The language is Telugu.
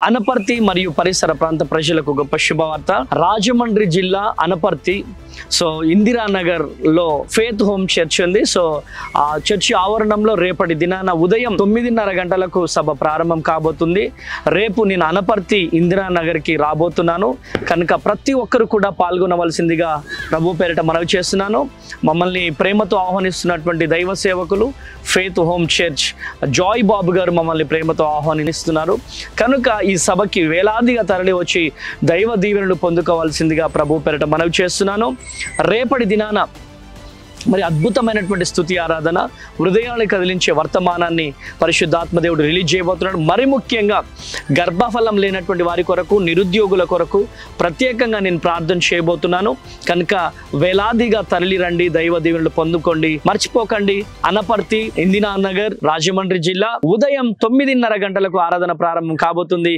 అనపర్తి మరియు పరిసర ప్రాంత ప్రజలకు గొప్ప శుభవార్త. రాజమండ్రి జిల్లా అనపర్తి ఇందిరానగర్ లో ఫేత్ హోమ్ చర్చ్ ఉంది. ఆ చర్చి ఆవరణంలో రేపటి దినాన ఉదయం 9:30 గంటలకు సభ ప్రారంభం కాబోతుంది. రేపు నేను అనపర్తి ఇందిరానగర్ కి రాబోతున్నాను కనుక ప్రతి ఒక్కరు కూడా పాల్గొనవలసిందిగా ప్రభు పేరిట మనవి చేస్తున్నాను. మమ్మల్ని ప్రేమతో ఆహ్వానిస్తున్నటువంటి దైవ సేవకులు ఫేత్ హోమ్ చర్చ్ జాయ్ బాబు గారు మమ్మల్ని ప్రేమతో ఆహ్వానిస్తున్నారు కనుక ఈ సభకి వేలాదిగా తరలి వచ్చి దైవ దీవెనలు పొందుకోవాల్సిందిగా ప్రభు పేరిట మనవి చేస్తున్నాను. రేపటి దినాన మరి అద్భుతమైనటువంటి స్తుతి ఆరాధన, హృదయాన్ని కదిలించే వర్తమానాన్ని పరిశుద్ధాత్మ దేవుడు రిలీజ్ చేయబోతున్నాడు. మరి ముఖ్యంగా గర్భఫలం లేనటువంటి వారి కొరకు, నిరుద్యోగుల కొరకు ప్రత్యేకంగా నేను ప్రార్థన చేయబోతున్నాను కనుక వేలాదిగా తరలి రండి, దైవ దీవెనలు పొందుకోండి. మర్చిపోకండి, అనపర్తి ఇందిరానగర్ రాజమండ్రి జిల్లా ఉదయం 9:30 గంటలకు ఆరాధన ప్రారంభం కాబోతుంది.